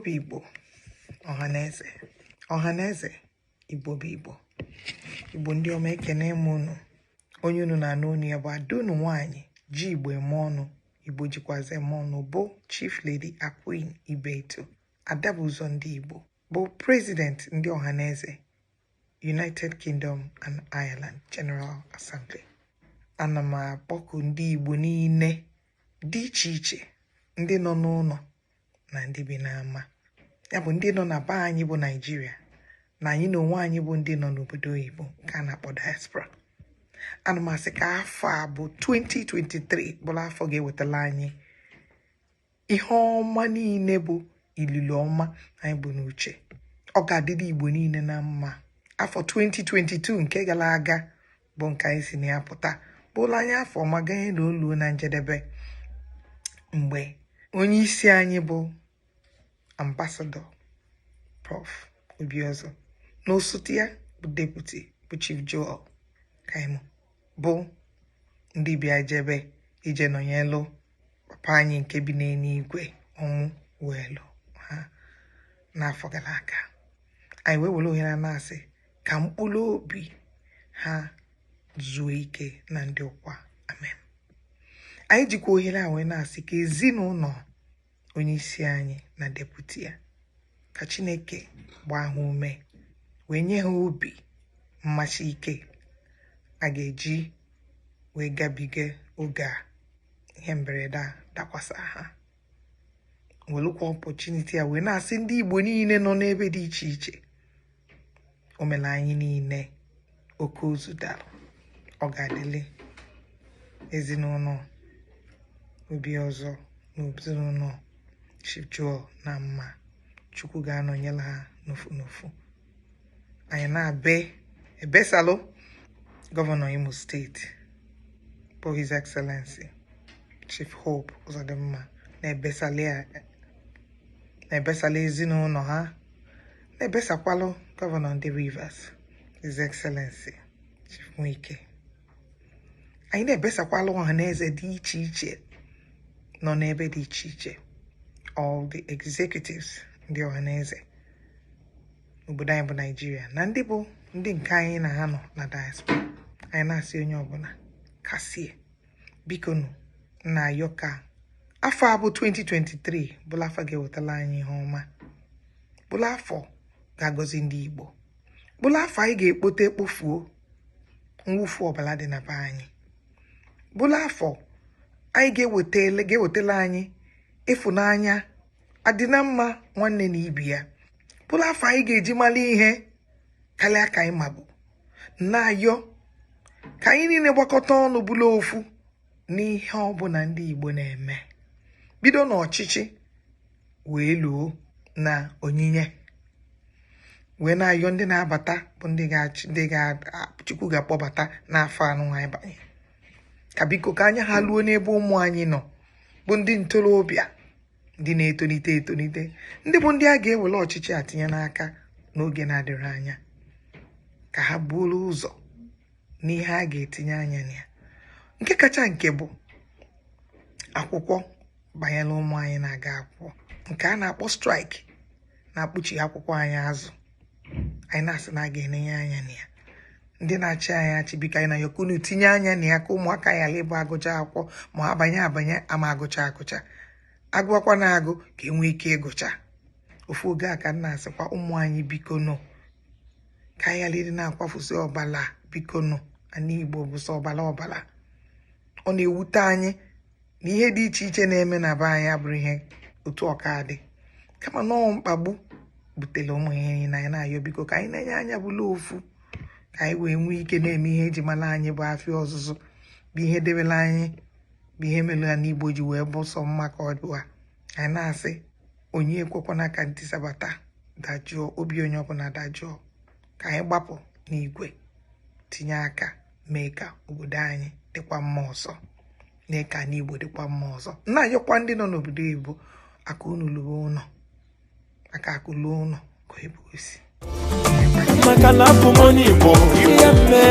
Igbo, Ohanaeze. Ohanaeze, Igbo bụ Igbo. Igbo ndị ọma ekene m unu. Onye unu na-anụ unu ya bụ adunu nwanyị ji Igbo eme ọnụ. Igbo jikwazi eme ọnụ bụ Chief Lady Queen Ibeto. Adabuzo ndị Igbo bụ President ndị Ohanaeze, United Kingdom and Ireland General Assembly. Ana m akpọku ndị Igbo niile dị iche iche, ndị nọ n'ụlọ na ndị bi n'ama. Ya bụ ndị nọ na be anyị bụ Nigeria, na anyị na onwe anyị bụ ndị nọ n'obodo oyibo nke a na-akpọ diaspora. Ana m asị ka afọ a bụ 2023 bụrụ afọ ga-ewetala anyị ihe ọma niile bụ ilulu ọma anyị bụ n'uche. Ọ ga-adịrị Igbo niile na mma. Afọ 2022 nke gara aga bụ nke anyị si na ya pụta bụrụ anyị afọ ọma ganye na oluo na njedebe, mgbe onye isi anyị bụ Ambassador Prof. Obiozo na osote ya bụ Deputy bụ Chief Joel Kaimo bụ ndị bịa jebe ije nọnyelụ papa anyị nke bi n'eluigwe ọnwụ welu ha n'afọ gara aga. Anyị wee were ohere na-asị ka mkpụrụ obi ha zuo ike na ndị ụkwa. Amen. Anyị jikwa ohere a wee na-asị ka ezinụlọ onye isi anyị na deputy ya, ka Chineke gbaa ha ume wee nye ha obi mmachi ike a ga-eji wee gabiga oge a ihe mberede a dakwasa ha. Welukwa opportunity a wee na-asị ndị Igbo niile nọ n'ebe dị iche iche, o mere anyị niile oke ozu dara. Ọ ga-adịle ezinụlọ Obiozo na ezinụlọ Chief Joel na mma. Chukwu ga-anọnyere ha n'ofu n'ofu. Anyị na-abe ebesalụ Gọvanọ Imo Steeti bụ His Excellency Chief Hope Uzodimma, na-ebesala ezinụlọ ha, na-ebesakwalụ Gọvanọ ndị Rivers His Excellency Chief Nwike. Anyị na-ebesakwalụ Ohanaeze dị iche iche nọ n'ebe dị iche iche, all the executives ndị Ohanaeze obodo anyị bụ Nigeria na ndị bụ ndị nke anyị na ha nọ na diaspora. Anyị na-asị onye ọbụla kasie, biko nụ na-ayọ ka afọ a bụ 2023 bụla afọ ga-ewetala anyị ihe ọma, bụla afọ ga-agọzi ndị Igbo, bụla afọ anyị ga-ekpote ekpofuo mwụfu ọbala dị na be anyị, bụla afọ anyị ga-ewetala anyị ịfụnanya adịna mma nwanne na ibi ya, bụla afọ anyị ga-eji mara ihe karịa ka anyị mabụ. Na-ayọ ka anyị niile gbakọta ọnụ bụla ofu n'ihe ọbụla ndị Igbo na-eme, bido n'ọchịchị wee luo na onyinye. Wee na-ayọ ndị na-abata bụ ndị Chukwu ga-akpọbata n'afọ anụ anyị banye, ka biko ka anya ha luo n'ebe ụmụ anyị nọ bụ ndị ntorobịa, ndị na-etolite etolite, ndị bụ ndị a ga-ewere ọchịchị atinye n'aka n'oge na-adịrị anya, ka ha buru ụzọ n'ihe a ga-etinye anya na ya. Nke kacha nke bụ akwụkwọ banyere ụmụ anyị na-aga akwụkwọ, nke a na-akpọ strike na-akpụchi akwụkwọ anyị azụ. Anyị na-asị na a ga-enye anya na ya. Ndị na-achị anyị achị, biko anyị na-ayọ ka unu tinye anya na ya, ka ụmụaka ya ghara ịbụ agụcha akwụkwọ ma ha abanye ama agụcha agụakwa na-agụ ka enwee ike ịgụcha. Ofu oge a ka m na-asịkwa ụmụ anyị biko nụ ka anyị ghara ịdị na-akwafusi ọbala. Biko nụ, ana Igbo bụ sọ ọbala. Ọ na-ewute anyị na ihe dị iche iche na-eme na be anyị abụrụ ihe otu ọka dị, kama nọọ mkpagbu butere ụmụ ihe niile. Anyị na-ayọ biko ka anyị na-enye anya bụla ofu, ka anyị wee nwee ike na-eme ihe eji mara anyị bụ afịa ọzụzụ, bụ ihe debere anyị, bụ ihe mere na n'Igbo ji wee bụ sọ mma ka ọ dịwa. Anyị na-asị onye ekwekwana ka ntị sabata dajụọ, obi onye ọbụla dajụọ. Ka anyị gbapụ n'igwe tinye aka mee ka obodo anyị dịkwa mma ọzọ, mee ka n'Igbo dịkwa mma ọzọ. Na-ayọkwa ndị nọ n'obodo Igbo aka unu lụọ ụlọ, aka akụ lụọ ụlọ ka Igbo si maka na abụ m onye Igbo. Ihe mme